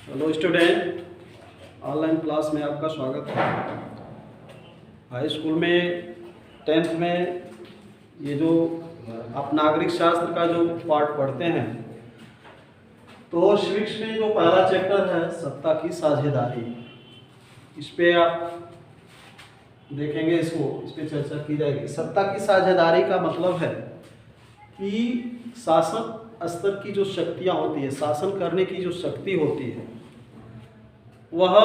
Hello student, online class में आपका स्वागत है। हाई स्कूल में 10th में ये जो आप नागरिक शास्त्र का जो पार्ट पढ़ते हैं, तो सिविक्स में जो पहला चैप्टर है सत्ता की साझेदारी, इस पे आप देखेंगे, इस पे चर्चा की जाएगी। सत्ता की साझेदारी का मतलब है कि शासन स्तर की जो शक्तियाँ होती है, शासन करने की जो शक्ति होती है, वह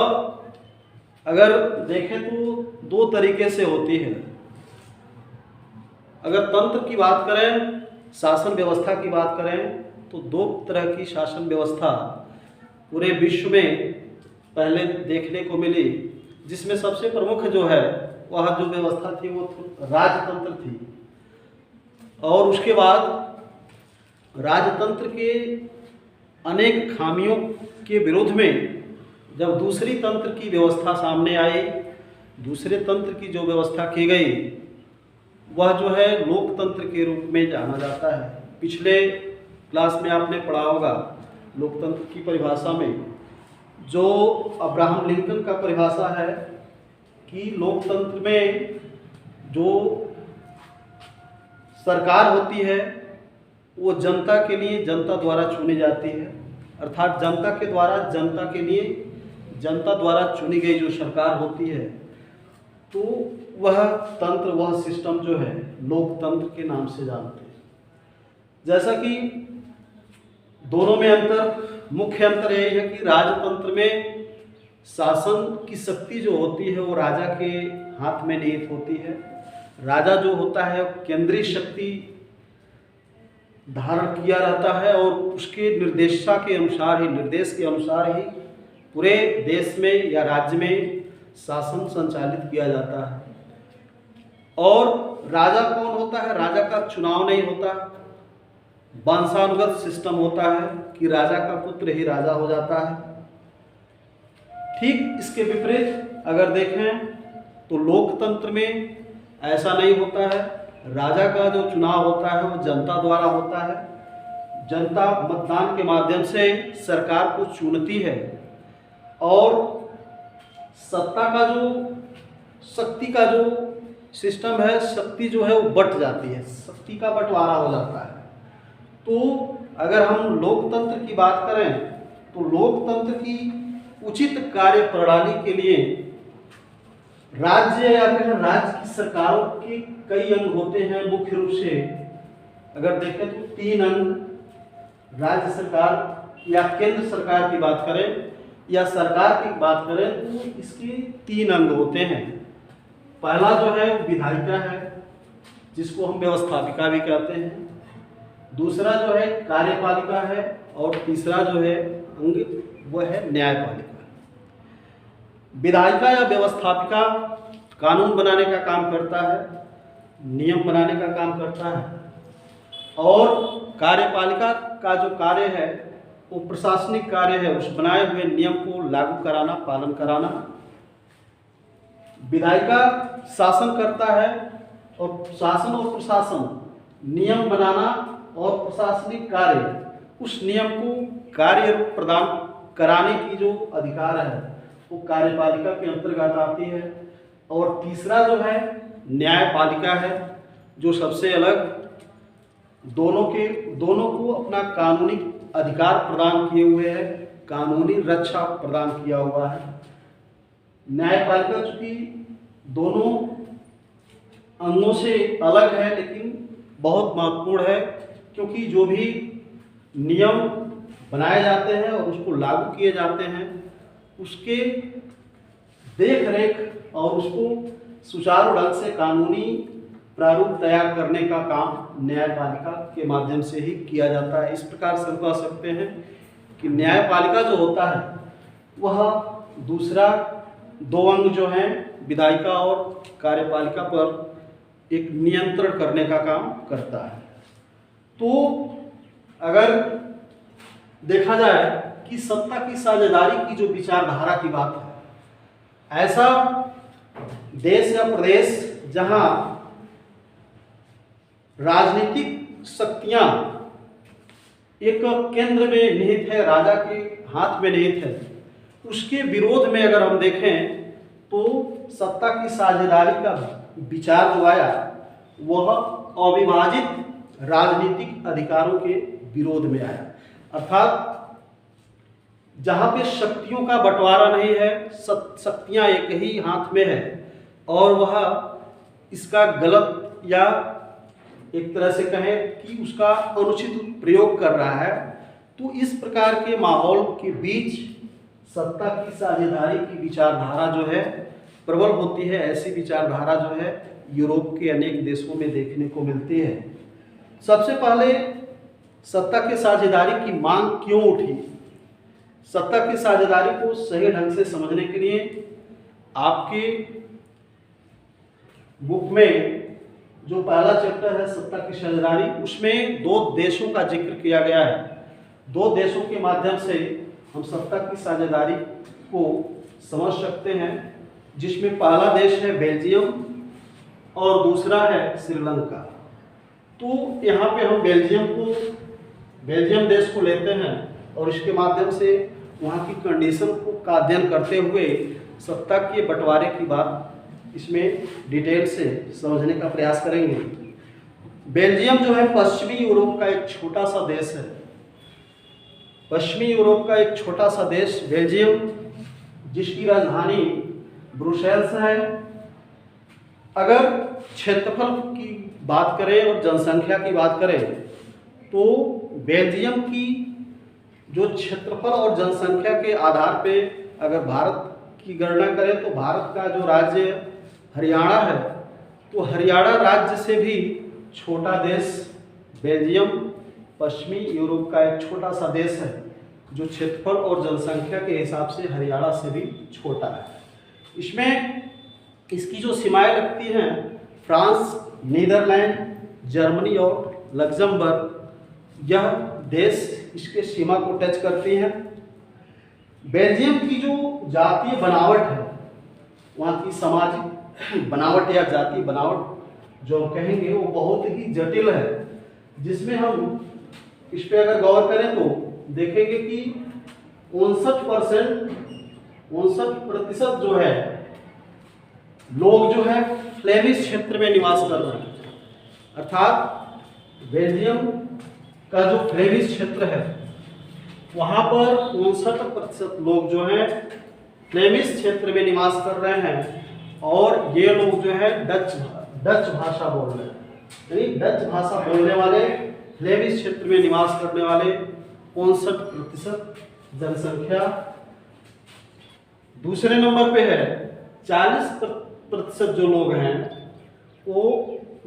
अगर देखें तो दो तरीके से होती है। अगर तंत्र की बात करें, शासन व्यवस्था की बात करें, तो दो तरह की शासन व्यवस्था पूरे विश्व में पहले देखने को मिली, जिसमें सबसे प्रमुख जो है वह जो व्यवस्था थी वो राजतंत्र थी। और उसके बाद राजतंत्र के अनेक खामियों के विरोध में जब दूसरी तंत्र की व्यवस्था सामने आई, दूसरे तंत्र की जो व्यवस्था की गई वह जो है लोकतंत्र के रूप में जाना जाता है। पिछले क्लास में आपने पढ़ा होगा लोकतंत्र की परिभाषा में, जो अब्राहम लिंकन का परिभाषा है कि लोकतंत्र में जो सरकार होती है वो जनता के लिए जनता द्वारा चुनी जाती है, अर्थात जनता के द्वारा जनता के लिए जनता द्वारा चुनी गई जो सरकार होती है, तो वह तंत्र, वह सिस्टम जो है लोकतंत्र के नाम से जानते हैं। जैसा कि दोनों में अंतर, मुख्य अंतर यही है कि राजतंत्र में शासन की शक्ति जो होती है वो राजा के हाथ में निहित होती है। राजा जो होता है केंद्रीय शक्ति धारण किया रहता है और उसके निर्देश के अनुसार ही पूरे देश में या राज्य में शासन संचालित किया जाता है। और राजा कौन होता है? राजा का चुनाव नहीं होता, वंशानुगत सिस्टम होता है कि राजा का पुत्र ही राजा हो जाता है। ठीक इसके विपरीत अगर देखें तो लोकतंत्र में ऐसा नहीं होता है। राजा का जो चुनाव होता है वो जनता द्वारा होता है। जनता मतदान के माध्यम से सरकार को चुनती है और सत्ता का जो, शक्ति का जो सिस्टम है, शक्ति जो है वो बट जाती है, शक्ति का बंटवारा हो जाता है। तो अगर हम लोकतंत्र की बात करें तो लोकतंत्र की उचित कार्य प्रणाली के लिए राज्य या फिर राज्य की सरकारों के कई अंग होते हैं। मुख्य रूप से अगर देखें तो 3 अंग, राज्य सरकार या केंद्र सरकार की बात करें या सरकार की बात करें तो इसके 3 अंग होते हैं। पहला जो है विधायिका है, जिसको हम व्यवस्थापिका भी कहते हैं। दूसरा जो है कार्यपालिका है और तीसरा जो है अंग वह है न्यायपालिका। विधायिका या व्यवस्थापिका कानून बनाने का काम करता है, नियम बनाने का काम करता है, और कार्यपालिका का जो कार्य है वो प्रशासनिक कार्य है, उस बनाए हुए नियम को लागू कराना, पालन कराना। विधायिका शासन करता है और शासन और प्रशासन, नियम बनाना और प्रशासनिक कार्य, उस नियम को कार्य रूप प्रदान कराने की जो अधिकार है वो कार्यपालिका के अंतर्गत आती है। और तीसरा जो है न्यायपालिका है, जो सबसे अलग दोनों को अपना कानूनी अधिकार प्रदान किए हुए है, कानूनी रक्षा प्रदान किया हुआ है। न्यायपालिका चूंकि दोनों अंगों से अलग है लेकिन बहुत महत्वपूर्ण है, क्योंकि जो भी नियम बनाए जाते हैं और उसको लागू किए जाते हैं, उसके देख रेख और उसको सुचारू ढंग से कानूनी प्रारूप तैयार करने का काम न्यायपालिका के माध्यम से ही किया जाता है। इस प्रकार से कह सकते हैं कि न्यायपालिका जो होता है वह दूसरा 2 अंग जो हैं विधायिका और कार्यपालिका पर एक नियंत्रण करने का काम करता है। तो अगर देखा जाए कि सत्ता की साझेदारी की जो विचारधारा की बात है, ऐसा देश या प्रदेश जहां राजनीतिक शक्तियां एक केंद्र में निहित है, राजा के हाथ में निहित है, उसके विरोध में अगर हम देखें तो सत्ता की साझेदारी का विचार जो आया वह अविभाजित राजनीतिक अधिकारों के विरोध में आया। अर्थात जहाँ पे शक्तियों का बंटवारा नहीं है, शक्तियाँ एक ही हाथ में है और वह इसका गलत या एक तरह से कहें कि उसका अनुचित प्रयोग कर रहा है, तो इस प्रकार के माहौल के बीच सत्ता की साझेदारी की विचारधारा जो है प्रबल होती है। ऐसी विचारधारा जो है यूरोप के अनेक देशों में देखने को मिलती है। सबसे पहले सत्ता की साझेदारी की मांग क्यों उठी? सत्ता की साझेदारी को सही ढंग से समझने के लिए आपके बुक में जो पहला चैप्टर है सत्ता की साझेदारी, उसमें 2 देशों का जिक्र किया गया है। 2 देशों के माध्यम से हम सत्ता की साझेदारी को समझ सकते हैं, जिसमें पहला देश है बेल्जियम और दूसरा है श्रीलंका। तो यहाँ पे हम बेल्जियम देश को लेते हैं और इसके माध्यम से वहाँ की कंडीशन का अध्ययन करते हुए सत्ता के बंटवारे की बात इसमें डिटेल से समझने का प्रयास करेंगे। बेल्जियम जो है पश्चिमी यूरोप का एक छोटा सा देश है। पश्चिमी यूरोप का एक छोटा सा देश बेल्जियम, जिसकी राजधानी ब्रुसेल्स है। अगर क्षेत्रफल की बात करें और जनसंख्या की बात करें तो बेल्जियम की जो क्षेत्रफल और जनसंख्या के आधार पे अगर भारत की गणना करें तो भारत का जो राज्य हरियाणा है, तो हरियाणा राज्य से भी छोटा देश बेल्जियम पश्चिमी यूरोप का एक छोटा सा देश है, जो क्षेत्रफल और जनसंख्या के हिसाब से हरियाणा से भी छोटा है। इसमें इसकी जो सीमाएं लगती हैं फ्रांस, नीदरलैंड, जर्मनी और लग्जमबर्ग, यह देश इसके सीमा को टच करती हैं। बेल्जियम की जो जातीय बनावट है, वहाँ की सामाजिक बनावट या जातीय बनावट जो हम कहेंगे वो बहुत ही जटिल है, जिसमें हम इस पर अगर गौर करें तो देखेंगे कि 59% जो है लोग जो है फ्लेमिश क्षेत्र में निवास कर रहे हैं। अर्थात बेल्जियम का जो फ्लेमिश क्षेत्र है वहाँ पर 59% लोग जो हैं फ्लेमिश क्षेत्र में निवास कर रहे हैं और ये लोग जो है डच भाषा बोल रहे हैं। यानी डच भाषा बोलने वाले फ्लेमिश क्षेत्र में निवास करने वाले 65% जनसंख्या। दूसरे नंबर पे है 40% जो लोग हैं वो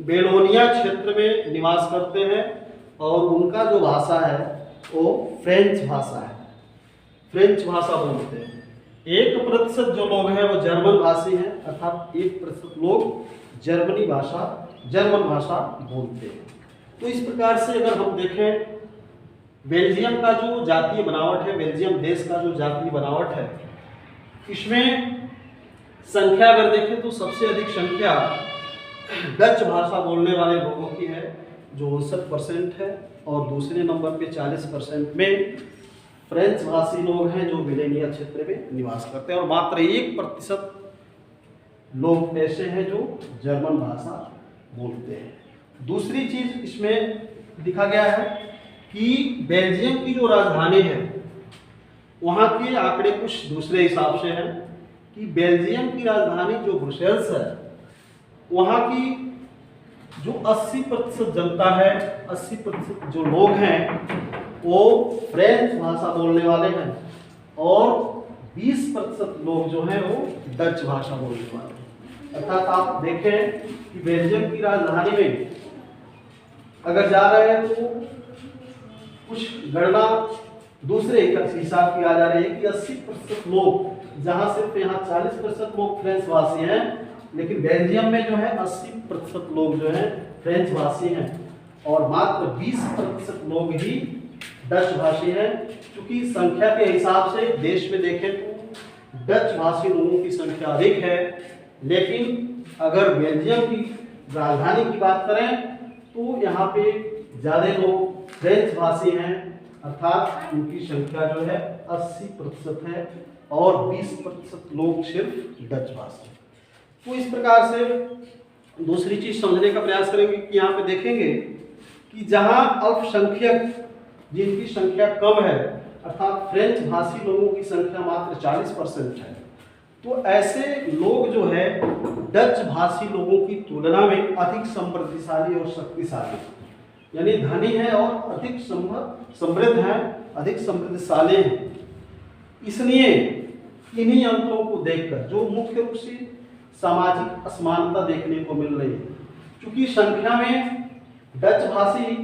बेलोनिया क्षेत्र में निवास करते हैं और उनका जो भाषा है वो फ्रेंच भाषा है, फ्रेंच भाषा बोलते हैं। 1% जो लोग हैं वो जर्मन भाषी हैं, अर्थात 1% लोग जर्मन भाषा बोलते हैं। तो इस प्रकार से अगर हम देखें बेल्जियम का जो जातीय बनावट है, बेल्जियम देश का जो जातीय बनावट है, इसमें संख्या अगर देखें तो सबसे अधिक संख्या डच भाषा बोलने वाले लोगों की है जो 59% है और दूसरे नंबर पे 40% में फ्रेंच भाषी लोग हैं जो बेलोनिया क्षेत्र में निवास करते हैं और मात्र 1% लोग ऐसे हैं जो जर्मन भाषा बोलते हैं। दूसरी चीज इसमें दिखा गया है कि बेल्जियम की जो राजधानी है वहाँ के आंकड़े कुछ दूसरे हिसाब से हैं कि बेल्जियम की राजधानी जो ब्रुसेल्स है वहाँ की जो 80% जनता है, 80% जो लोग हैं वो फ्रेंच भाषा बोलने वाले हैं और 20% लोग जो हैं वो डच भाषा बोलने वाले हैं। अर्थात आप देखें कि बेल्जियम की राजधानी में अगर जा रहे हैं तो कुछ गणना दूसरे हिसाब की आ जा रही है कि 80% लोग, जहां सिर्फ यहाँ 40% लोग फ्रेंच भाषी हैं, लेकिन बेल्जियम में जो है 80% लोग जो हैं फ्रेंच भाषी हैं और मात्र 20% लोग ही डच भाषी हैं। क्योंकि संख्या के हिसाब से देश में देखें तो डच भाषी लोगों की संख्या अधिक है, लेकिन अगर बेल्जियम की राजधानी की बात करें तो यहाँ पे ज़्यादा लोग फ्रेंच भाषी हैं अर्थात उनकी संख्या जो है 80% है और 20% लोग सिर्फ डच भाषी। तो इस प्रकार से दूसरी चीज समझने का प्रयास करेंगे कि यहाँ पे देखेंगे कि जहाँ अल्पसंख्यक जिनकी संख्या कम है, अर्थात फ्रेंच भाषी लोगों की संख्या मात्र 40% है, तो ऐसे लोग जो है डच भाषी लोगों की तुलना में अधिक समृद्धिशाली और शक्तिशाली, यानी धनी है और अधिक समृद्ध है, अधिक समृद्धशाली है। इसलिए इन्हीं अंतरों को देखकर जो मुख्य रूप से सामाजिक असमानता देखने को मिल रही है, क्योंकि संख्या में डच भाषी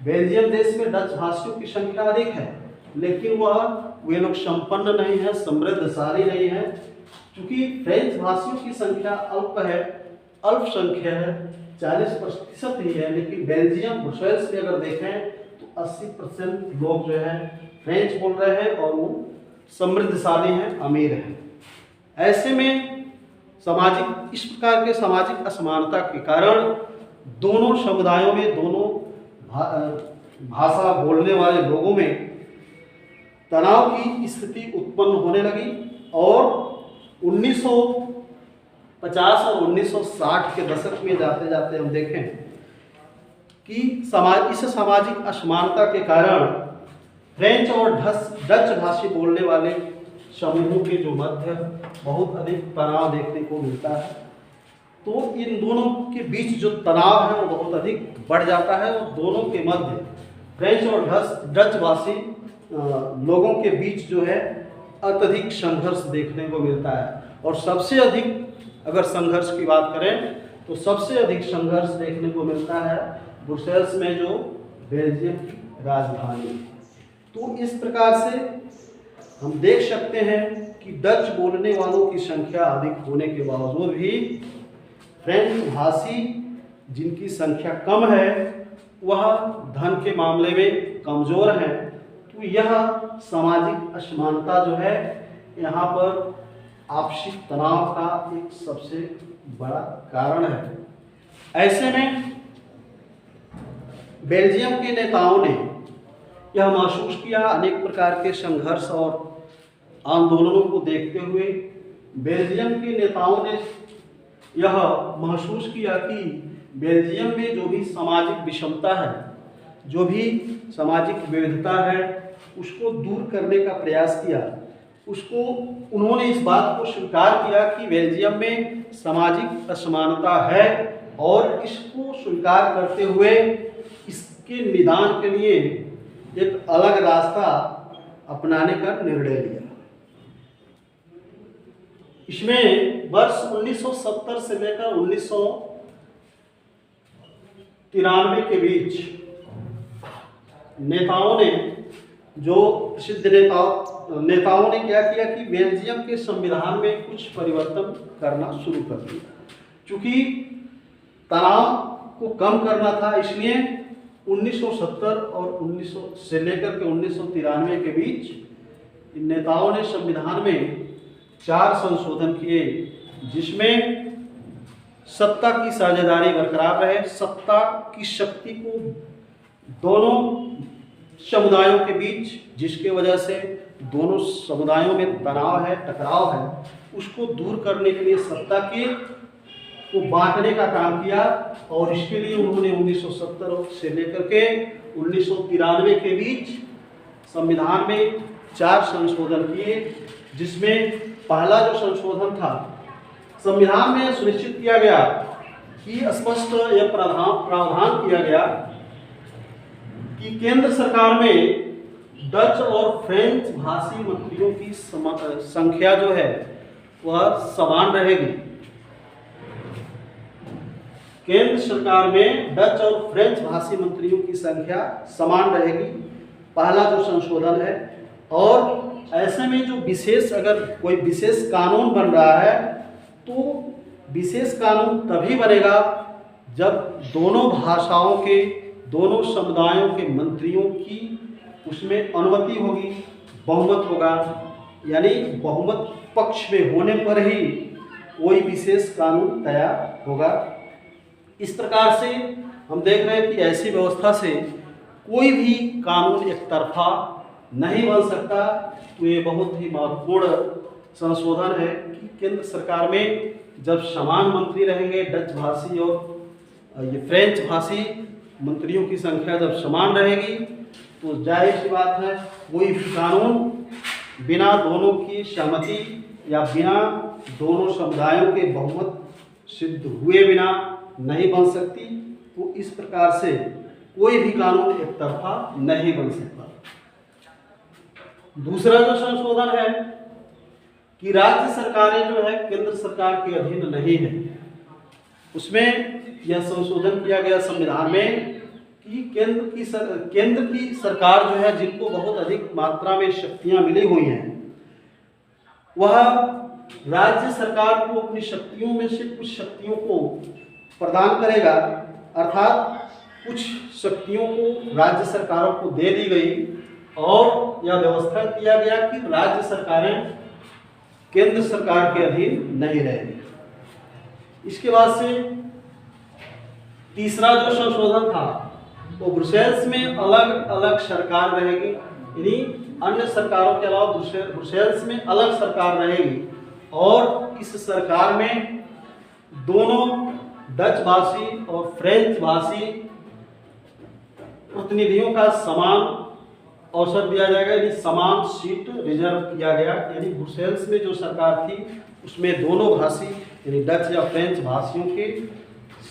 बेल्जियम देश में डच भाषियों की संख्या अधिक है, लेकिन वे लोग संपन्न नहीं है, समृद्धशाली नहीं है। क्योंकि फ्रेंच भाषियों की संख्या अल्प है, अल्पसंख्या है, 40% ही है, लेकिन बेल्जियम ब्रुसेल्स में अगर देखें तो 80% लोग जो है फ्रेंच बोल रहे हैं और वो समृद्धशाली हैं, अमीर हैं। ऐसे में इस प्रकार के सामाजिक असमानता के कारण दोनों समुदायों में, दोनों भाषा बोलने वाले लोगों में तनाव की स्थिति उत्पन्न होने लगी और 1950 और 1960 के दशक में जाते जाते हम देखें कि इस सामाजिक असमानता के कारण फ्रेंच और डच भाषी बोलने वाले समूहों के जो मध्य बहुत अधिक तनाव देखने को मिलता है। तो इन दोनों के बीच जो तनाव है वो बहुत अधिक बढ़ जाता है और दोनों के मध्य फ्रेंच और डच भाषी लोगों के बीच जो है अत्यधिक संघर्ष देखने को मिलता है। और सबसे अधिक अगर संघर्ष की बात करें तो सबसे अधिक संघर्ष देखने को मिलता है ब्रुसेल्स में, जो बेल्जियम की राजधानी है। तो इस प्रकार से हम देख सकते हैं कि डच बोलने वालों की संख्या अधिक होने के बावजूद भी फ्रेंच भाषी जिनकी संख्या कम है वह धन के मामले में कमजोर है। तो यह सामाजिक असमानता जो है यहाँ पर आपसी तनाव का एक सबसे बड़ा कारण है। ऐसे में बेल्जियम के नेताओं ने यह महसूस किया, अनेक प्रकार के संघर्ष और आंदोलनों को देखते हुए बेल्जियम के नेताओं ने यह महसूस किया कि बेल्जियम में जो भी सामाजिक विषमता है, जो भी सामाजिक विविधता है, उसको दूर करने का प्रयास किया। उन्होंने इस बात को स्वीकार किया कि बेल्जियम में सामाजिक असमानता है और इसको स्वीकार करते हुए इसके निदान के लिए एक अलग रास्ता अपनाने का निर्णय लिया। इसमें वर्ष 1970 से लेकर 1993 के बीच नेताओं ने, जो प्रसिद्ध नेताओं ने क्या किया कि बेल्जियम के संविधान में कुछ परिवर्तन करना शुरू कर दिया। चूंकि तनाव को कम करना था, इसलिए 1970 और 1900 से लेकर के 1993 के बीच इन नेताओं ने संविधान में 4 संशोधन किए, जिसमें सत्ता की साझेदारी बरकरार रहे, सत्ता की शक्ति को दोनों समुदायों के बीच, जिसके वजह से दोनों समुदायों में तनाव है, टकराव है, उसको दूर करने के लिए सत्ता को बांटने का काम किया। और इसके लिए उन्होंने 1970 से लेकर के 1993 के बीच संविधान में 4 संशोधन किए, जिसमें पहला जो संशोधन था, संविधान में सुनिश्चित किया गया कि स्पष्ट यह प्रावधान किया गया कि केंद्र सरकार में डच और फ्रेंच भाषी मंत्रियों की संख्या जो है वह समान रहेगी। केंद्र सरकार में डच और फ्रेंच भाषी मंत्रियों की संख्या समान रहेगी, पहला जो संशोधन है। और ऐसे में जो अगर कोई विशेष कानून बन रहा है तो विशेष कानून तभी बनेगा जब दोनों भाषाओं के, दोनों समुदायों के मंत्रियों की उसमें अनुमति होगी, बहुमत होगा, यानी बहुमत पक्ष में होने पर ही कोई विशेष कानून तैयार होगा। इस प्रकार से हम देख रहे हैं कि ऐसी व्यवस्था से कोई भी कानून एक तरफा नहीं बन सकता। तो ये बहुत ही महत्वपूर्ण संशोधन है कि केंद्र सरकार में जब समान मंत्री रहेंगे, डच भाषी और ये फ्रेंच भाषी मंत्रियों की संख्या जब समान रहेगी, तो जाहिर सी बात है कोई भी कानून बिना दोनों की सहमति या बिना दोनों समुदायों के बहुमत सिद्ध हुए बिना नहीं बन सकती। तो इस प्रकार से कोई भी कानून एक तरफा नहीं बन सकता। दूसरा जो संशोधन है कि राज्य सरकारें जो है केंद्र सरकार के अधीन नहीं है। उसमें यह संशोधन किया गया संविधान में कि केंद्र की सरकार जो है, जिनको बहुत अधिक मात्रा में शक्तियां मिली हुई हैं, वह राज्य सरकार को अपनी शक्तियों में से कुछ शक्तियों को प्रदान करेगा। अर्थात कुछ शक्तियों को राज्य सरकारों को दे दी गई और यह व्यवस्था किया गया कि राज्य सरकारें केंद्र सरकार के अधीन नहीं रहेंगी। इसके बाद से तीसरा जो संशोधन था, वो ब्रुसेल्स में अलग अलग सरकार रहेगी, यानी अन्य सरकारों के अलावा ब्रुसेल्स में अलग सरकार रहेगी और इस सरकार में दोनों डच भाषी और फ्रेंच भाषी प्रतिनिधियों का समान अवसर दिया जाएगा, यानी समान सीट रिजर्व किया गया। यानी ब्रुसेल्स में जो सरकार थी उसमें दोनों भाषी यानी डच या फ्रेंच भाषियों के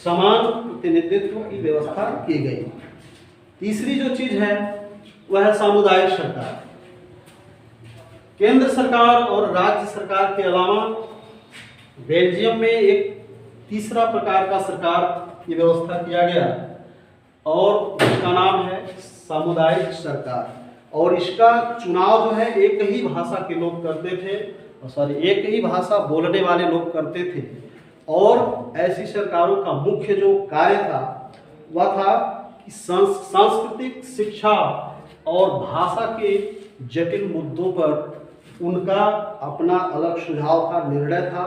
समान प्रतिनिधित्व की व्यवस्था की गई। तीसरी जो चीज है वह है सामुदायिक सरकार। केंद्र सरकार और राज्य सरकार के अलावा बेल्जियम में एक तीसरा प्रकार का सरकार की व्यवस्था किया गया और इसका नाम है सामुदायिक सरकार। और इसका चुनाव जो है एक ही भाषा के लोग करते थे, एक ही भाषा बोलने वाले लोग करते थे। और ऐसी सरकारों का मुख्य जो कार्य था वह था कि सांस्कृतिक, शिक्षा और भाषा के जटिल मुद्दों पर उनका अपना अलग सुझाव का निर्णय था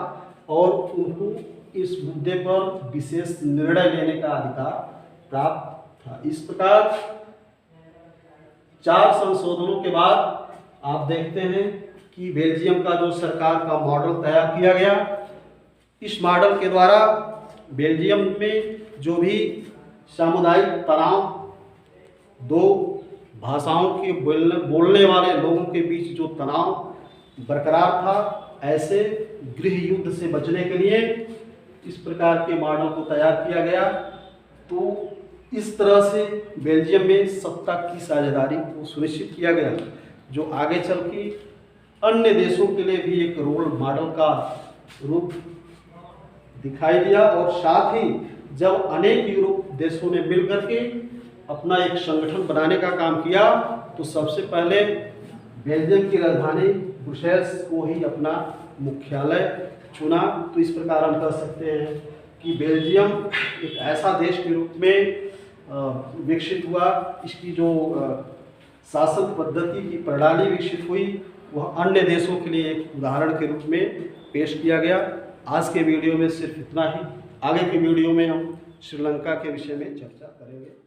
और उनको इस मुद्दे पर विशेष निर्णय लेने का अधिकार प्राप्त था। इस प्रकार 4 संशोधनों के बाद आप देखते हैं कि बेल्जियम का जो सरकार का मॉडल तैयार किया गया, इस मॉडल के द्वारा बेल्जियम में जो भी सामुदायिक तनाव, दो भाषाओं के बोलने वाले लोगों के बीच जो तनाव बरकरार था, ऐसे गृह युद्ध से बचने के लिए इस प्रकार के मॉडल को तैयार किया गया। तो इस तरह से बेल्जियम में सत्ता की साझेदारी को सुनिश्चित किया गया, जो आगे चल के अन्य देशों के लिए भी एक रोल मॉडल का रूप दिखाई दिया। और साथ ही जब अनेक यूरोप देशों ने मिलकर के अपना एक संगठन बनाने का काम किया, तो सबसे पहले बेल्जियम की राजधानी ब्रुसेल्स को ही अपना मुख्यालय चुना। तो इस प्रकार हम कह सकते हैं कि बेल्जियम एक ऐसा देश के रूप में विकसित हुआ, इसकी जो शासन पद्धति की प्रणाली विकसित हुई वह अन्य देशों के लिए एक उदाहरण के रूप में पेश किया गया। आज के वीडियो में सिर्फ इतना ही। आगे के वीडियो में हम श्रीलंका के विषय में चर्चा करेंगे।